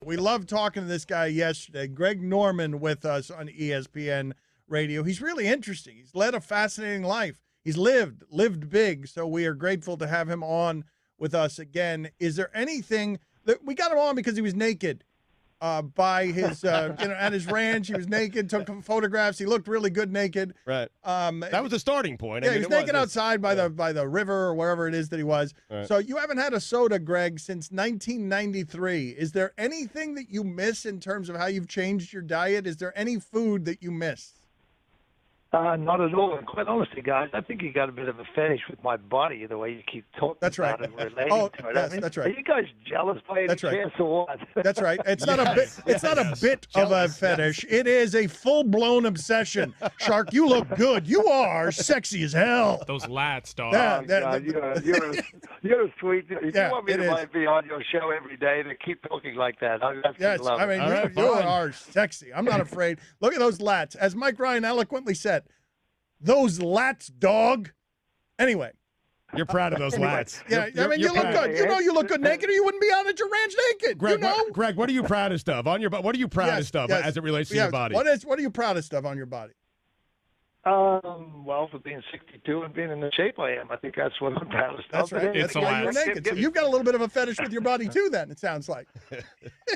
We loved talking to this guy yesterday. Greg Norman with us on ESPN Radio. He's really interesting. He's led a fascinating life. He's lived big. So we are grateful to have him on with us again. Is there anything that we got him on because he was naked? By his, at his ranch, he was naked, took photographs. He looked really good naked. Right. That was the starting point. Yeah, he was naked outside by the river or wherever it is that he was. Right. So you haven't had a soda, Greg, since 1993. Is there anything that you miss in terms of how you've changed your diet? Is there any food that you miss? Not at all. And quite honestly, guys, I think you got a bit of a fetish with my body, the way you keep talking about it and relating to it. Yes, that's right. Are you guys jealous by any chance or what? That's right. It's not a bit. It's not a bit of a fetish. Yes. It is a full-blown obsession. Shark, you look good. You are sexy as hell. Those lats, dog. You're a sweet. If you want me to be on your show every day, to keep talking like that, I love it. I mean, you are sexy. I'm not afraid. Look at those lats. As Mike Ryan eloquently said, those lats, dog. Anyway. You're proud of those lats. Yeah, I mean, you look good. You know you look good naked, or you wouldn't be out at your ranch naked. Greg, you know? Greg, what are you proudest of on your? What are you proudest of as it relates to your body? What are you proudest of on your body? Well, for being 62 and being in the shape I am, I think that's what I'm proudest of. That's right. It's why you're naked. So you've got a little bit of a fetish with your body too. Then it sounds like.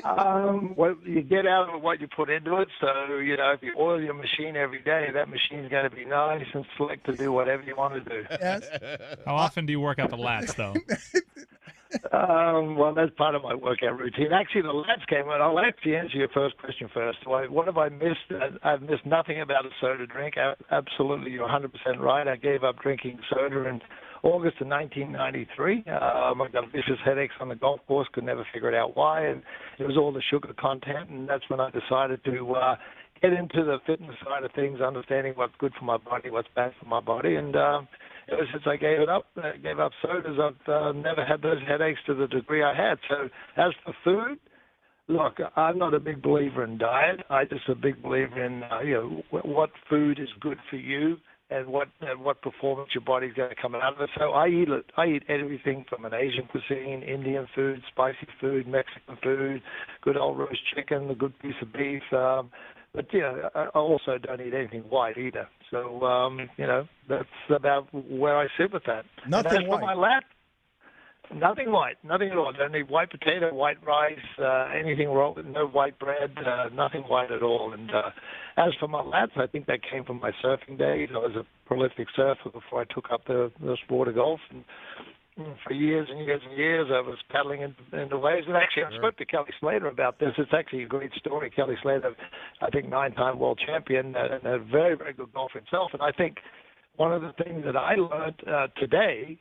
Well, you get out of what you put into it. So if you oil your machine every day, that machine's going to be nice and slick to do whatever you want to do. Yes. How often do you work out the lats, though? Well, that's part of my workout routine. Actually, the lats came out. I'll actually answer your first question first. What have I missed? I've missed nothing about a soda drink. Absolutely, you're 100% right. I gave up drinking soda in August of 1993. I got vicious headaches on the golf course, could never figure it out why, and it was all the sugar content, and that's when I decided to get into the fitness side of things, understanding what's good for my body, what's bad for my body, and ever since I gave up sodas, I've never had those headaches to the degree I had. So as for food, look, I'm not a big believer in diet. I'm just a big believer in what food is good for you and what performance your body's going to come out of it. So I eat everything from an Asian cuisine, Indian food, spicy food, Mexican food, good old roast chicken, a good piece of beef. But I also don't eat anything white either. So that's about where I sit with that. Nothing white. My lap, nothing white, nothing at all. Don't eat white potato, white rice, anything wrong with no white bread, nothing white at all. And as for my lats, I think that came from my surfing days. I was a prolific surfer before I took up the sport of golf. And for years and years and years, I was paddling in the waves. And actually, I spoke to Kelly Slater about this. It's actually a great story. Kelly Slater, I think, 9-time world champion and a very, very good golfer himself. And I think one of the things that I learned today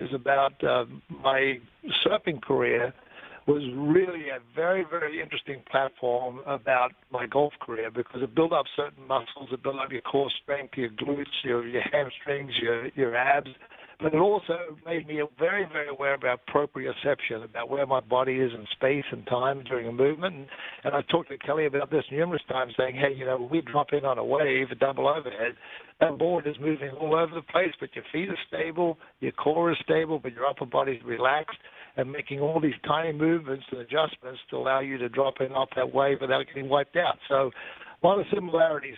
is about my surfing career was really a very, very interesting platform about my golf career because it built up certain muscles. It built up your core strength, your glutes, your hamstrings, your abs. But it also made me very, very aware about proprioception, about where my body is in space and time during a movement. And I talked to Kelly about this numerous times, saying, hey, when we drop in on a wave, a double overhead, that board is moving all over the place, but your feet are stable, your core is stable, but your upper body is relaxed, and making all these tiny movements and adjustments to allow you to drop in off that wave without getting wiped out. So a lot of similarities.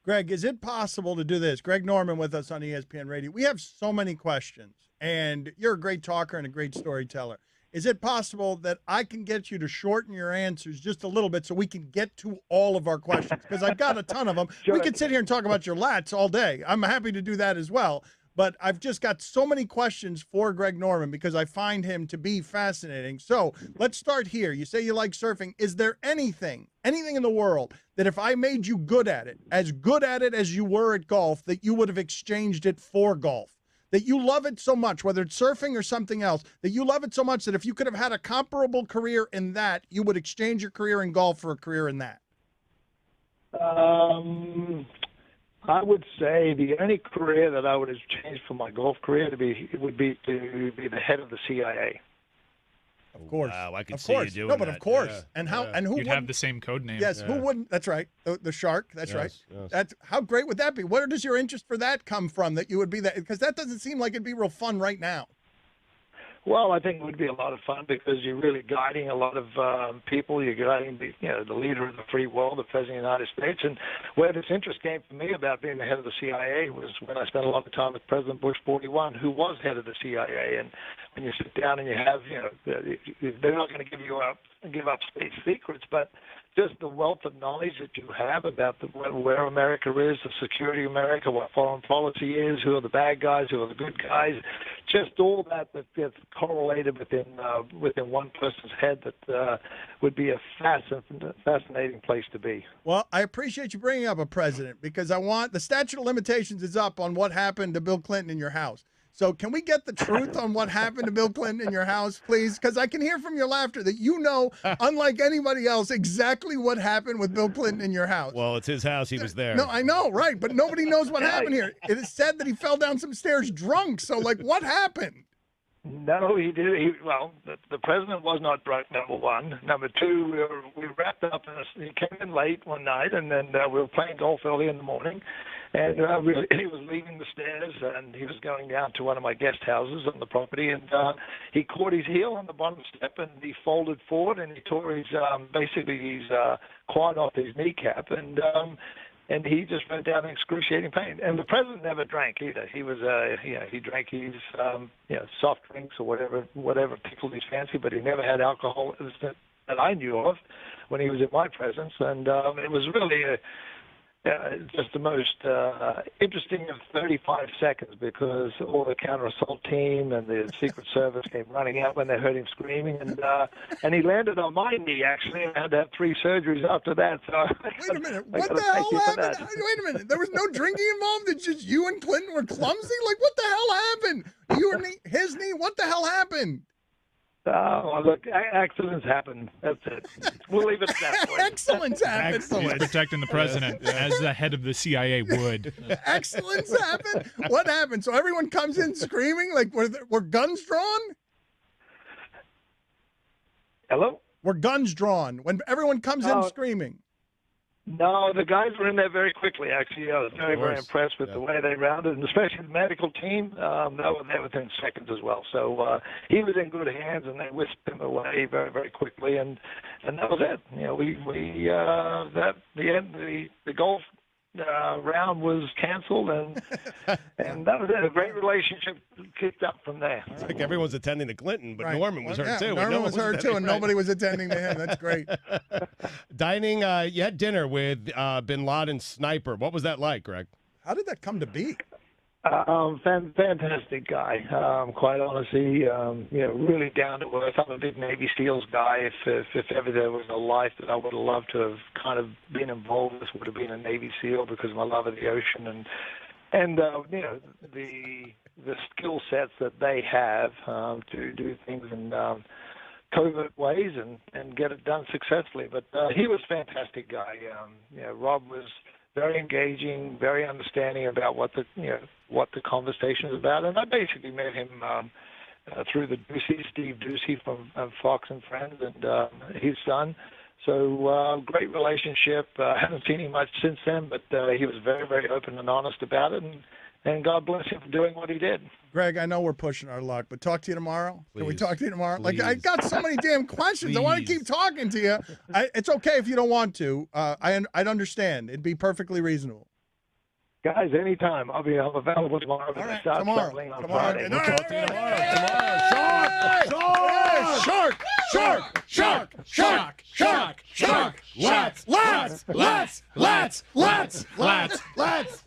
Greg, is it possible to do this? Greg Norman with us on ESPN Radio. We have so many questions, and you're a great talker and a great storyteller. Is it possible that I can get you to shorten your answers just a little bit so we can get to all of our questions? Because I've got a ton of them. Sure. We could sit here and talk about your lats all day. I'm happy to do that as well. But I've just got so many questions for Greg Norman because I find him to be fascinating. So let's start here. You say you like surfing. Is there anything in the world that if I made you good at it as you were at golf, that you would have exchanged it for golf? That you love it so much, whether it's surfing or something else, that you love it so much that if you could have had a comparable career in that, you would exchange your career in golf for a career in that? I would say the only career that I would have changed from my golf career would be to be the head of the CIA. Of course. Wow, I can see you doing that. No, but that. of course. Yeah. And how? And who You'd have the same code name. Yes. Who wouldn't? That's right. The shark. That's right. Yes. That's how great would that be? Where does your interest for that come from? That you would be that? Because that doesn't seem like it'd be real fun right now. Well, I think it would be a lot of fun because you're really guiding a lot of people. You're guiding the leader of the free world, the President of the United States. And where this interest came for me about being the head of the CIA was when I spent a lot of time with President Bush 41, who was head of the CIA. And when you sit down and you have, they're not going to give up state secrets, but just the wealth of knowledge that you have about where America is, the security of America, what foreign policy is, who are the bad guys, who are the good guys, just all that gets correlated within one person's head that would be a fascinating place to be. Well, I appreciate you bringing up a president because the statute of limitations is up on what happened to Bill Clinton in your house. So can we get the truth on what happened to Bill Clinton in your house, please? Because I can hear from your laughter that you know, unlike anybody else, exactly what happened with Bill Clinton in your house. Well, it's his house. He was there. No, I know, right? But nobody knows what happened here. It is said that he fell down some stairs drunk. So, what happened? No, he did. The president was not drunk, number one. Number two, we wrapped up, and he came in late one night, and then we were playing golf early in the morning. And he was leaving the stairs, and he was going down to one of my guest houses on the property, and he caught his heel on the bottom step, and he folded forward, and he tore his quad off his kneecap, and he just went down in excruciating pain. And the president never drank either. He was, he drank his, soft drinks or whatever tickled his fancy, but he never had alcohol that I knew of when he was in my presence, and it was really just the most interesting of 35 seconds because all the counter-assault team and the Secret Service came running out when they heard him screaming, and he landed on my knee, actually, and I had to have 3 surgeries after that. So wait a minute. What the hell happened? Wait a minute. There was no drinking involved? It's just you and Clinton were clumsy? What the hell happened? You and his knee? What the hell happened? Oh, look, accidents happen. That's it. We'll leave it at that point. Accidents happen. He's protecting the president as the head of the CIA would. Accidents happen? What happened? So everyone comes in screaming? Were guns drawn? Hello? Were guns drawn when everyone comes in screaming? No, the guys were in there very quickly, actually. I was very, very impressed with the way they rounded, and especially the medical team. They were there within seconds as well. So he was in good hands, and they whisked him away very, very quickly, and that was it. The golf round was canceled, and that was it. A great relationship kicked up from there. It's like everyone's attending to Clinton, but Norman was hurt too. Norman was hurt too, and nobody was attending to him. That's great. Dining, you had dinner with Bin Laden's sniper. What was that like, Greg? How did that come to be? Fantastic guy. Quite honestly, really down to earth. I'm a big Navy SEALs guy. If ever there was a life that I would have loved to have kind of been involved with, would have been a Navy SEAL because of my love of the ocean and the skill sets that they have to do things in covert ways and get it done successfully. But he was a fantastic guy. Rob was very engaging, very understanding about what the conversation is about, and I basically met him through the Ducey, Steve Ducey from Fox and Friends, and his son. So great relationship. Haven't seen him much since then, but he was very, very open and honest about it, and God bless him for doing what he did. Greg, I know we're pushing our luck, but talk to you tomorrow. Please. Can we talk to you tomorrow? Please. I got so many damn questions. Please. I want to keep talking to you. It's okay if you don't want to. I'd understand. It'd be perfectly reasonable. Guys, anytime. I'm available tomorrow. All right, Start tomorrow. traveling on Tomorrow. Friday. We'll talk to you tomorrow. Shark! Shark! Shark! Shark! Shark! Shark! Shark! Let's!